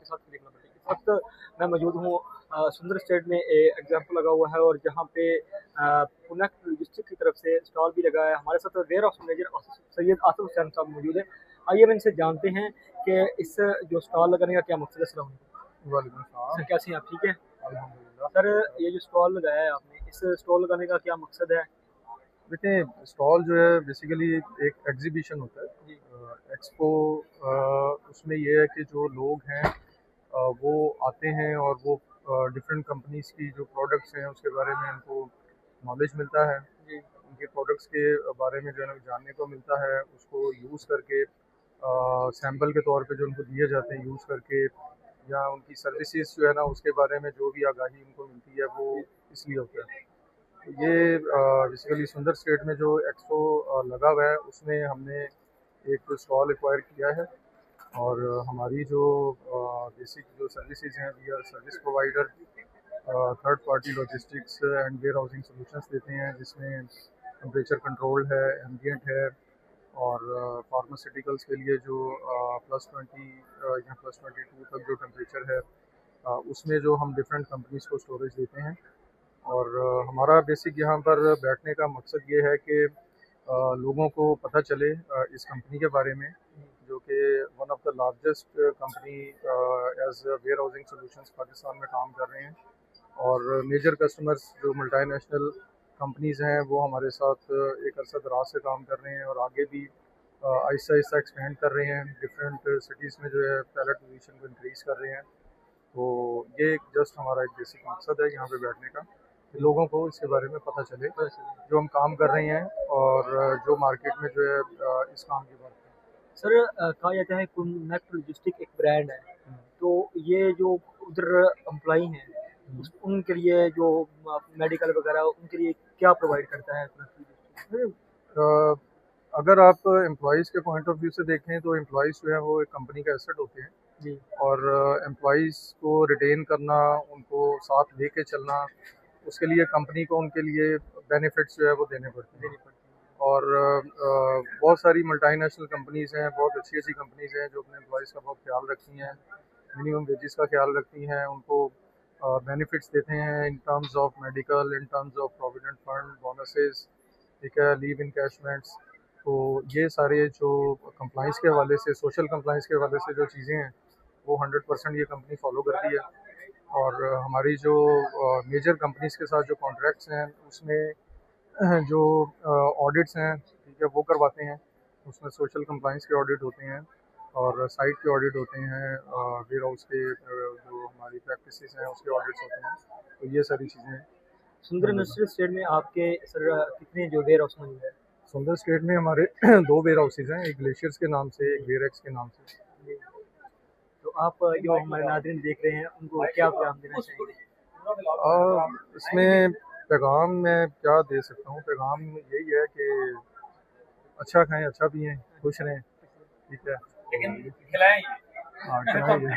आपके साथ देखना पड़ेगा। इस वक्त मैं मौजूद हूँ सुंदर स्टेट में एग्जाम्पल लगा हुआ है और जहाँ पे पुनक लॉजिस्टिक की तरफ से स्टॉल भी लगा है। हमारे साथ warehouse manager Syed Asif Hussain sahab मौजूद है। आइए हम इनसे जानते हैं कि इस जो स्टॉल लगाने का क्या मकसद है। अस्सलाम वालेकुम। वालेकुम सर सलाम। कैसे हैं आप, ठीक है? अल्हम्दुलिल्लाह। सर ये जो स्टॉल लगाया है आपने, इस स्टॉल लगाने का क्या मकसद है? देखिए, स्टॉल जो है बेसिकली एक एग्जीबिशन होता जी। है, एक्सपो। उसमें ये है कि जो लोग हैं वो आते हैं और वो डिफरेंट कंपनीज की जो प्रोडक्ट्स हैं उसके बारे में उनको नॉलेज मिलता है। जी। उनके प्रोडक्ट्स के बारे में जो है ना जानने को मिलता है, उसको यूज़ करके सैंपल के तौर पे जो उनको दिए जाते हैं यूज़ करके, या उनकी सर्विसेज जो है ना उसके बारे में जो भी आगाही उनको मिलती है वो इसलिए होता है। ये बेसिकली सुंदर स्टेट में जो एक्सपो लगा हुआ है उसमें हमने एक स्टॉल एक्वायर किया है। और हमारी जो बेसिक जो सर्विसेज हैं, we are service provider, third party logistics and warehousing solutions देते हैं, जिसमें टेम्परेचर कंट्रोल्ड है, एम्बियंट है, और फार्मास्यूटिकल्स के लिए जो +20 या +22 तक जो टेम्परेचर है, उसमें जो हम डिफरेंट कंपनीज को स्टोरेज देते हैं। और हमारा बेसिक यहाँ पर बैठने का मकसद ये है कि लोगों को पता चले इस कंपनी के बारे में, जो कि one of the largest company as warehousing solutions Pakistan में काम कर रहे हैं। और मेजर कस्टमर्स जो मल्टीनेशनल कंपनीज़ हैं वो हमारे साथ एक अरसा दराज से काम कर रहे हैं और आगे भी आहिस्ता आहिस्ता एक्सपेंड कर रहे हैं, डिफरेंट सिटीज़ में जो है पहले पोजीशन को इंक्रीज़ कर रहे हैं। तो ये एक जस्ट हमारा एक बेसिक मकसद है यहाँ पे बैठने का, कि लोगों को इसके बारे में पता चले बस। जो हम काम कर रहे हैं, और जो मार्केट में जो है इस काम की बात है। सर कहा जाता है कुन्नट लॉजिस्टिक एक ब्रांड है, हम्म, तो ये जो उधर एम्प्लॉई हैं हम्म। उनके लिए जो मेडिकल वगैरह उनके लिए क्या प्रोवाइड करता है कुन्नट लॉजिस्टिक? नहीं, अ, अगर आप एम्प्लॉयज़ के पॉइंट ऑफ व्यू से देखें तो एम्प्लॉयज़ जो है वो एक कंपनी का एसेट होते हैं। जी। और एम्प्लॉयज़ को रिटेन करना, उनको साथ लेके चलना, उसके लिए कंपनी को उनके लिए बेनिफिट्स जो है वो देने पड़ते हैं। देनी पड़ती और बहुत सारी मल्टीनेशनल कंपनीज़ हैं, बहुत अच्छी अच्छी कंपनीज़ हैं जो अपने एम्प्लॉयज़ का बहुत ख्याल रखती हैं, मिनिमम वेजेस का ख्याल रखती हैं, उनको बेनिफिट्स देते हैं in terms of medical, in terms of provident fund, bonuses, ठीक है, लीव इनकैशमेंट्स। तो ये सारे जो कंप्लाइंस के हवाले से, सोशल कंप्लाइंस के हवाले से जो चीज़ें हैं वो 100% ये कंपनी फॉलो करती है। और हमारी जो मेजर कंपनीज़ के साथ जो कॉन्ट्रैक्ट्स हैं उसमें जो ऑडिट्स हैं, ठीक है, वो करवाते हैं। उसमें सोशल कंप्लाइंस के ऑडिट होते हैं और साइट के ऑडिट होते हैं, वेयर हाउस के जो हमारी प्रैक्टिसेस हैं उसके ऑडिट्स होते हैं। तो ये सारी चीज़ें सुंदर हैंडल हैं। इंडस्ट्रियल स्टेट में आपके सर कितने जो वेयर हाउस मौजूद है? सुंदर स्टेट में हमारे दो वेयर हाउसेज हैं, एक ग्लेशियर्स के नाम से, एक जी। वेयर एक्स के नाम से। जी। तो आप जो हमारे नाज़रीन देख रहे हैं उनको क्या पैगाम देना चाहेंगे? इसमें पैगाम मैं क्या दे सकता हूँ, पैगाम यही है कि अच्छा खाएं, अच्छा पिएं, खुश रहें, ठीक है। लेकिन तो खिलाएं। हाँ, खिलाएंगे।